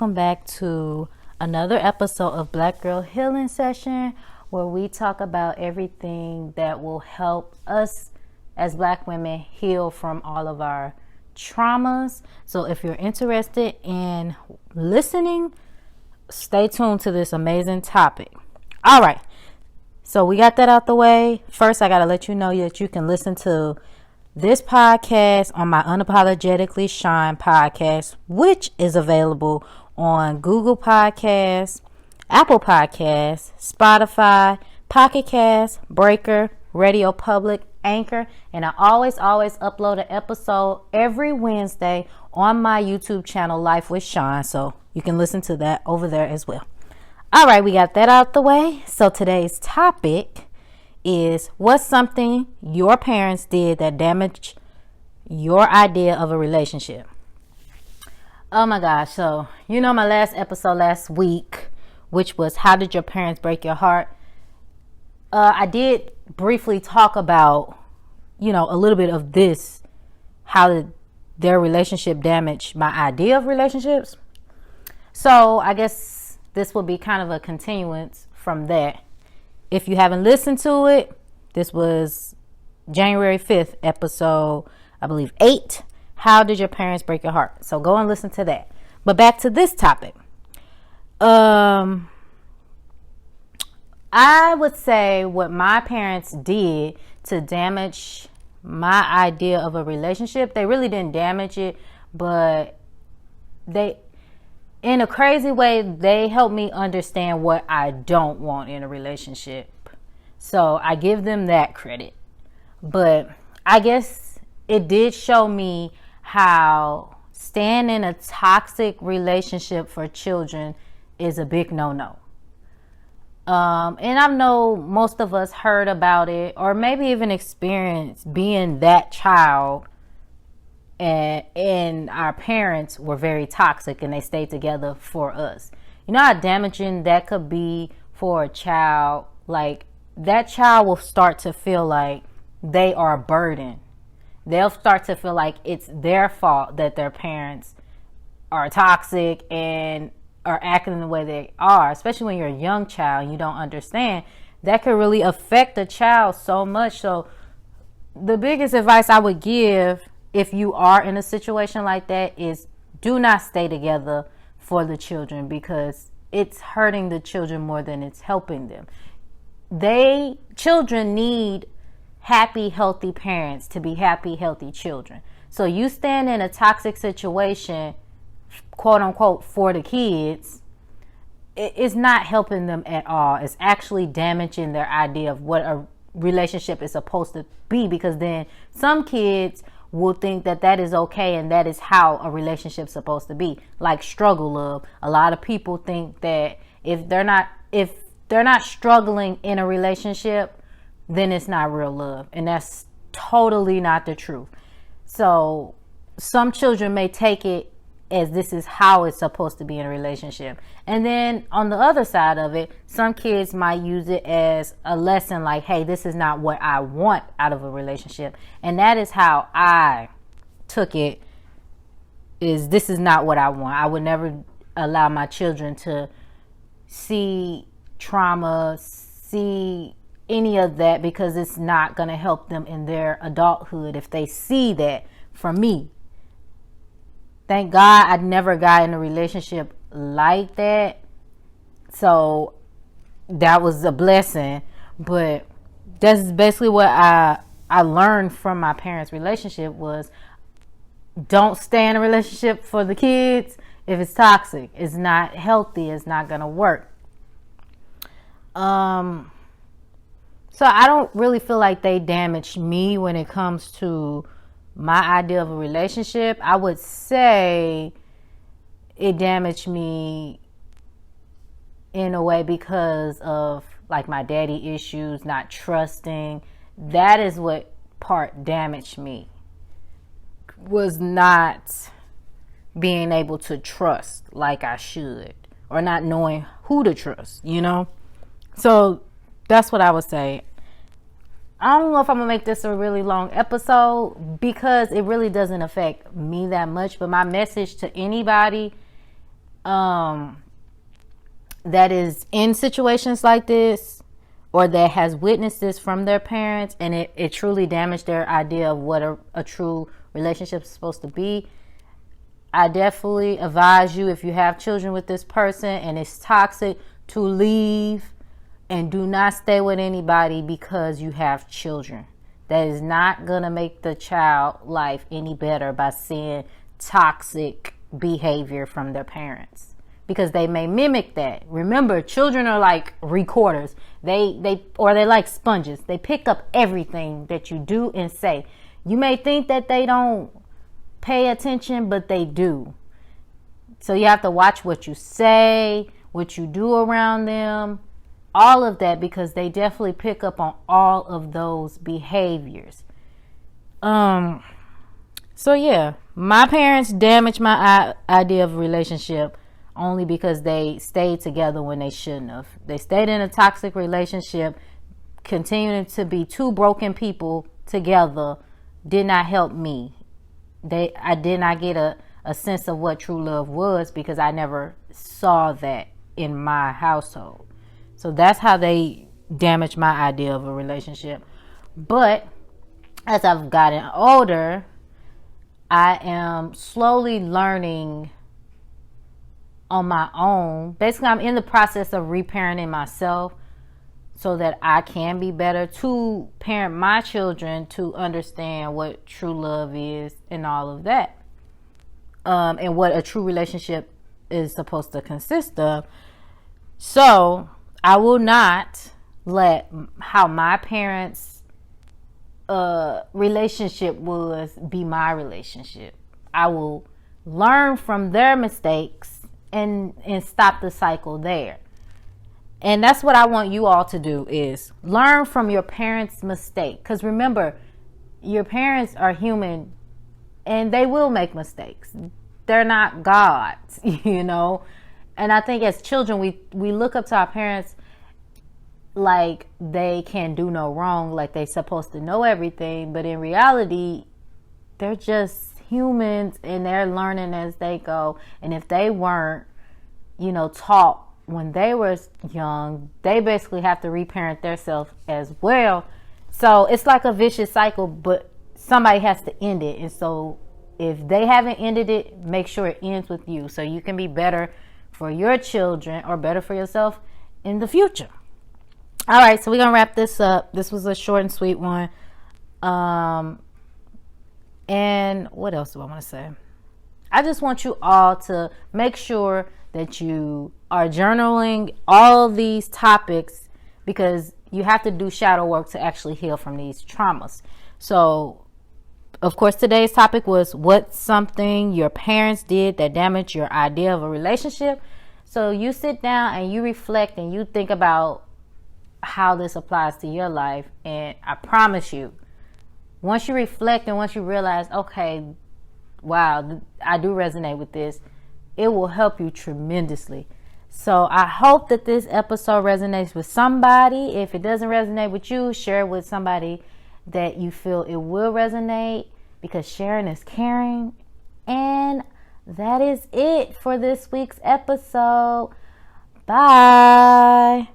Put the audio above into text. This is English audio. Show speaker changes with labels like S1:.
S1: welcome back to another episode of Black Girl Healing Session, where we talk about everything that will help us as Black women heal from all of our traumas. So if you're interested in listening, stay tuned to this amazing topic. All right, so we got that out the way. First, I got to let you know that you can listen to this podcast on my Unapologetically Shaun podcast, which is available on Google Podcasts, Apple Podcasts, Spotify, Pocket Casts, Breaker, Radio Public, Anchor, and I always upload an episode every Wednesday on my YouTube channel, Life with Shaun, so you can listen to that over there as well. All right, we got that out the way. So today's topic is, what's something your parents did that damaged your idea of a relationship? Oh my gosh. So, my last episode last week, which was how did your parents break your heart? I did briefly talk about, a little bit of this, how did their relationship damage my idea of relationships? So I guess this will be kind of a continuance from that. If you haven't listened to it, this was January 5th, episode, I believe 8. How did your parents break your heart? So go and listen to that. But back to this topic. I would say what my parents did to damage my idea of a relationship, they really didn't damage it, but in a crazy way, they helped me understand what I don't want in a relationship. So I give them that credit. But I guess it did show me how staying in a toxic relationship for children is a big no-no. And I know most of us heard about it, or maybe even experienced being that child, and our parents were very toxic and they stayed together for us. You know how damaging that could be for a child? Like, that child will start to feel like they are a burden. They'll start to feel like it's their fault that their parents are toxic and are acting the way they are, especially when you're a young child and you don't understand. That could really affect the child so much. So the biggest advice I would give if you are in a situation like that is, do not stay together for the children, because it's hurting the children more than it's helping them. Children need happy, healthy parents to be happy, healthy children. So you stand in a toxic situation, quote unquote, for the kids, it's not helping them at all. It's actually damaging their idea of what a relationship is supposed to be, because then some kids will think that that is okay and that is how a relationship is supposed to be, like struggle love. A lot of people think that if they're not struggling in a relationship, then it's not real love, and that's totally not the truth. So some children may take it as this is how it's supposed to be in a relationship, and then on the other side of it, some kids might use it as a lesson, like, hey, this is not what I want out of a relationship. And that is how I took it, is this is not what I want. I would never allow my children to see trauma, see any of that, because it's not going to help them in their adulthood if they see that from me. Thank God I never got in a relationship like that. So that was a blessing. But that's basically what I learned from my parents' relationship was, don't stay in a relationship for the kids if it's toxic. It's not healthy. It's not going to work. So I don't really feel like they damaged me when it comes to my idea of a relationship. I would say it damaged me in a way because of like my daddy issues, not trusting. That is what part damaged me, was not being able to trust like I should, or not knowing who to trust, So that's what I would say. I don't know if I'm going to make this a really long episode, because it really doesn't affect me that much. But my message to anybody that is in situations like this, or that has witnessed this from their parents, and it truly damaged their idea of what a true relationship is supposed to be, I definitely advise you, if you have children with this person and it's toxic, to leave and do not stay with anybody because you have children. That is not going to make the child life any better by seeing toxic behavior from their parents, because they may mimic that. Remember, children are like recorders. They're like sponges. They pick up everything that you do and say. You may think that they don't pay attention, but they do. So you have to watch what you say, what you do around them, all of that, because they definitely pick up on all of those behaviors. So yeah, my parents damaged my idea of a relationship only because they stayed together when they shouldn't have. They stayed in a toxic relationship, continuing to be two broken people together, did not help me. I did not get a sense of what true love was, because I never saw that in my household. So that's how they damaged my idea of a relationship. But as I've gotten older, I am slowly learning on my own. Basically, I'm in the process of reparenting myself so that I can be better to parent my children to understand what true love is and all of that. And what a true relationship is supposed to consist of. So I will not let how my parents' relationship was be my relationship. I will learn from their mistakes and stop the cycle there. And that's what I want you all to do, is learn from your parents' mistake. Because remember, your parents are human and they will make mistakes. They're not gods, you know. And I think as children, we look up to our parents like they can do no wrong, like they're supposed to know everything. But in reality, they're just humans and they're learning as they go. And if they weren't, taught when they were young, they basically have to reparent themselves as well. So it's like a vicious cycle, but somebody has to end it. And so if they haven't ended it, make sure it ends with you, so you can be better for your children or better for yourself in the future. All right, so we're gonna wrap this up. This was a short and sweet one. And what else do I want to say? I just want you all to make sure that you are journaling all these topics, because you have to do shadow work to actually heal from these traumas. So, of course, today's topic was what's something your parents did that damaged your idea of a relationship. So you sit down and you reflect and you think about how this applies to your life. And I promise you, once you reflect and once you realize, okay, wow, I do resonate with this, it will help you tremendously. So I hope that this episode resonates with somebody. If it doesn't resonate with you, share it with somebody that you feel it will resonate, because sharing is caring. And that is it for this week's episode. Bye.